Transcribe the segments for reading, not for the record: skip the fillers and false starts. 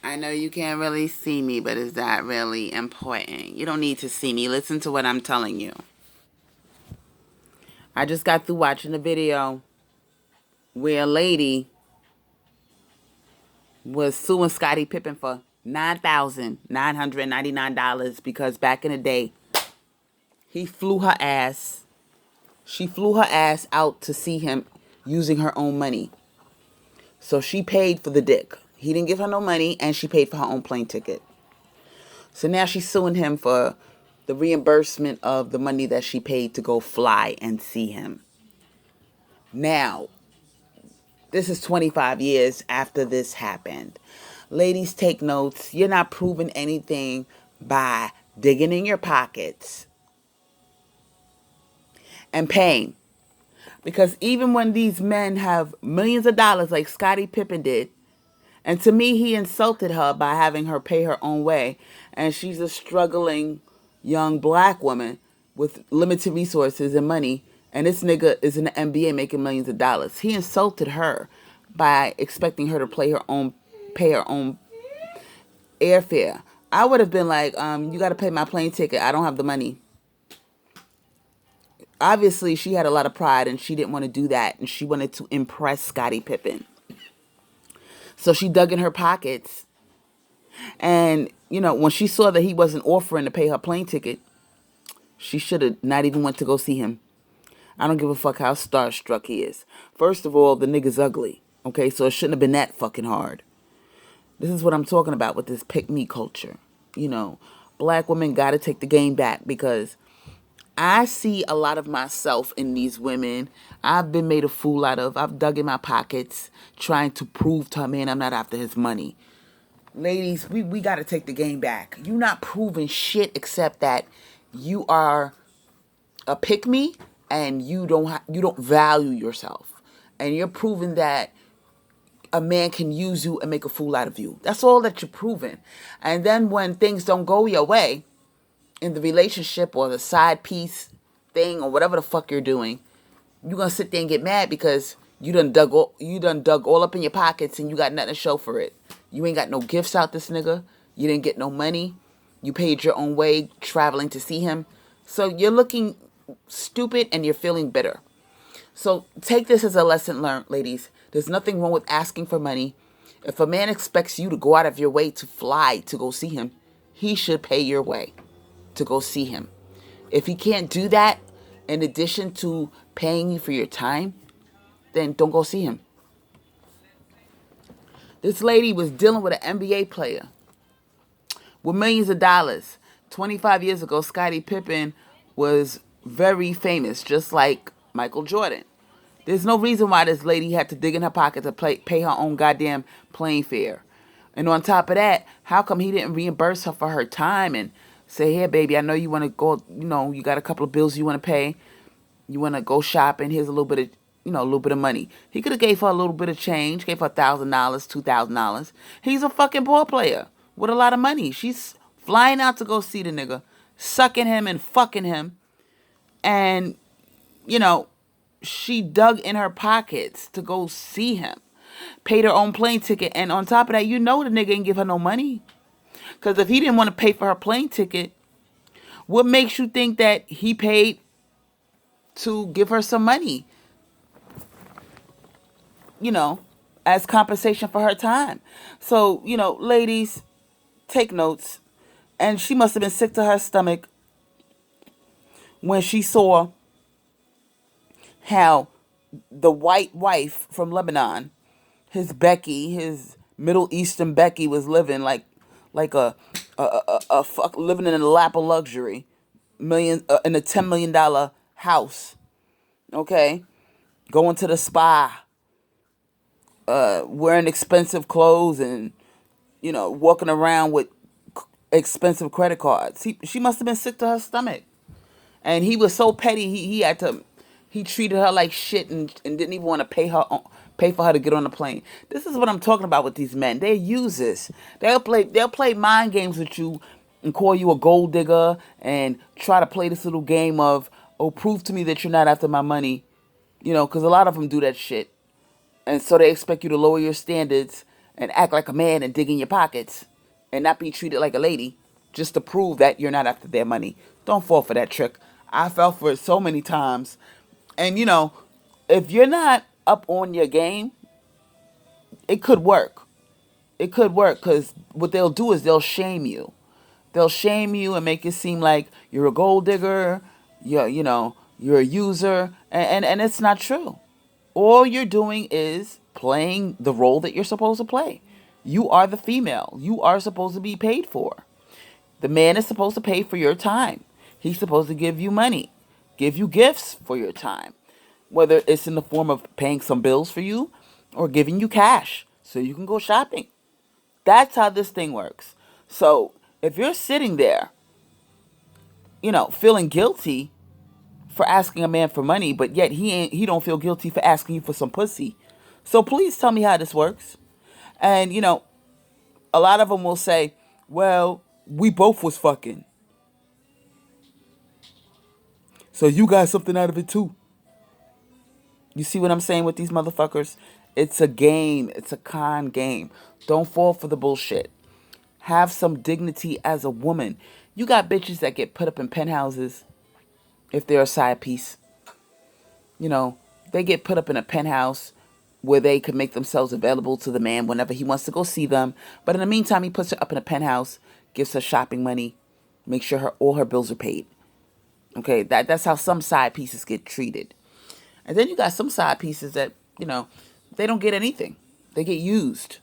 I know you can't really see me, but is that really important? You don't need to see me. Listen to what I'm telling you. I just got through watching a video where a lady was suing Scottie Pippen for $9,999 because back in the day, he flew her ass. She flew her ass out to see him using her own money. So she paid for the dick. He didn't give her no money, and she paid for her own plane ticket. So now she's suing him for the reimbursement of the money that she paid to go fly and see him. Now, this is 25 years after this happened. Ladies, take notes. You're not proving anything by digging in your pockets and paying. Because even when these men have millions of dollars like Scottie Pippen did, and to me, he insulted her by having her pay her own way. And she's a struggling young black woman with limited resources and money. And this nigga is in the NBA making millions of dollars. He insulted her by expecting her to pay her own airfare. I would have been like, you got to pay my plane ticket. I don't have the money. Obviously, she had a lot of pride and she didn't want to do that. And she wanted to impress Scottie Pippen. So she dug in her pockets. And, when she saw that he wasn't offering to pay her plane ticket, she should have not even went to go see him. I don't give a fuck how starstruck he is. First of all, the nigga's ugly. Okay, so it shouldn't have been that fucking hard. This is what I'm talking about with this pick me culture. Black women got to take the game back because I see a lot of myself in these women. I've been made a fool out of. I've dug in my pockets trying to prove to a man I'm not after his money. Ladies, we got to take the game back. You're not proving shit except that you are a pick me and you don't value yourself. And you're proving that a man can use you and make a fool out of you. That's all that you're proving. And then when things don't go your way in the relationship or the side piece thing or whatever the fuck you're doing, you're going to sit there and get mad because you done dug all up in your pockets and you got nothing to show for it. You ain't got no gifts out this nigga. You didn't get no money. You paid your own way traveling to see him. So you're looking stupid and you're feeling bitter. So take this as a lesson learned, ladies. There's nothing wrong with asking for money. If a man expects you to go out of your way to fly to go see him, he should pay your way to go see him. If he can't do that, in addition to paying you for your time, then don't go see him. This lady was dealing with an NBA player with millions of dollars. 25 years ago, Scottie Pippen was very famous, just like Michael Jordan. There's no reason why this lady had to dig in her pocket to pay her own goddamn plane fare. And on top of that, how come he didn't reimburse her for her time and say, "Here, baby, I know you want to go, you got a couple of bills you want to pay. You want to go shopping. Here's a little bit of, a little bit of money." He could have gave her a little bit of change, gave her $1,000, $2,000. He's a fucking ball player with a lot of money. She's flying out to go see the nigga, sucking him and fucking him. And, she dug in her pockets to go see him, paid her own plane ticket. And on top of that, the nigga didn't give her no money. Because if he didn't want to pay for her plane ticket, what makes you think that he paid to give her some money, as compensation for her time? So, ladies, take notes. And she must have been sick to her stomach when she saw how the white wife from Lebanon, his Middle Eastern Becky, was living like a fuck, living in a lap of luxury, in a $10 million house. Okay, going to the spa, wearing expensive clothes, and walking around with expensive credit cards. She must have been sick to her stomach, and he was so petty. He treated her like shit and didn't even want to pay for her to get on the plane. This is what I'm talking about with these men. They're users. They'll play mind games with you and call you a gold digger and try to play this little game of, oh, prove to me that you're not after my money. Because a lot of them do that shit. And so they expect you to lower your standards and act like a man and dig in your pockets and not be treated like a lady just to prove that you're not after their money. Don't fall for that trick. I fell for it so many times. And if you're not up on your game, it could work. It could work because what they'll do is they'll shame you. They'll shame you and make it seem like you're a gold digger, you're a user, and it's not true. All you're doing is playing the role that you're supposed to play. You are the female. You are supposed to be paid for. The man is supposed to pay for your time. He's supposed to give you money, give you gifts for your time, whether it's in the form of paying some bills for you or giving you cash so you can go shopping. That's how this thing works. So if you're sitting there, feeling guilty for asking a man for money, but yet he don't feel guilty for asking you for some pussy. So please tell me how this works. And a lot of them will say, "Well, we both was fucking, so you got something out of it too." You see what I'm saying with these motherfuckers? It's a game. It's a con game. Don't fall for the bullshit. Have some dignity as a woman. You got bitches that get put up in penthouses if they're a side piece. They get put up in a penthouse where they could make themselves available to the man whenever he wants to go see them. But in the meantime, he puts her up in a penthouse, gives her shopping money, makes sure all her bills are paid. Okay, that's how some side pieces get treated. And then you got some side pieces that, they don't get anything. They get used.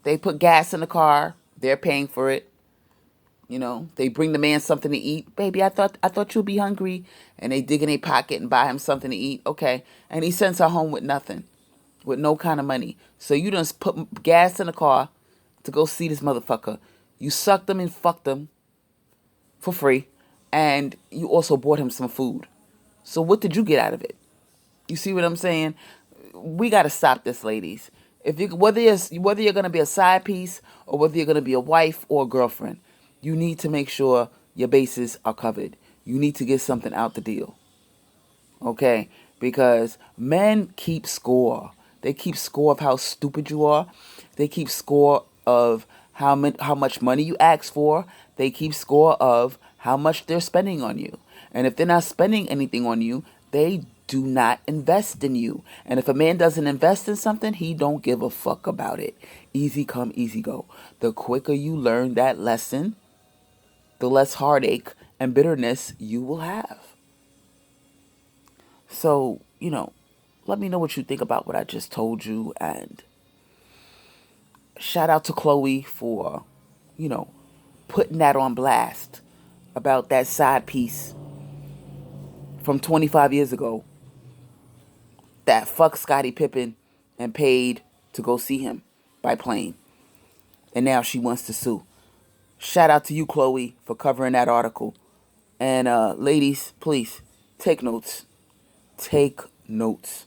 They put gas in the car. They're paying for it. They bring the man something to eat. Baby, I thought you'd be hungry. And they dig in their pocket and buy him something to eat. Okay. And he sends her home with nothing, with no kind of money. So you done put gas in the car to go see this motherfucker. You sucked him and fucked him for free. And you also bought him some food. So what did you get out of it? You see what I'm saying? We got to stop this, ladies. Whether you're going to be a side piece or whether you're going to be a wife or a girlfriend, you need to make sure your bases are covered. You need to get something out the deal. Okay? Because men keep score. They keep score of how stupid you are. They keep score of how much money you ask for. They keep score of how much they're spending on you. And if they're not spending anything on you, they do not invest in you. And if a man doesn't invest in something, he don't give a fuck about it. Easy come, easy go. The quicker you learn that lesson, the less heartache and bitterness you will have. So, let me know what you think about what I just told you. And shout out to Chloe for, putting that on blast about that side piece from 25 years ago that fucked Scottie Pippen and paid to go see him by plane. And now she wants to sue. Shout out to you, Chloe, for covering that article. And ladies, please take notes. Take notes.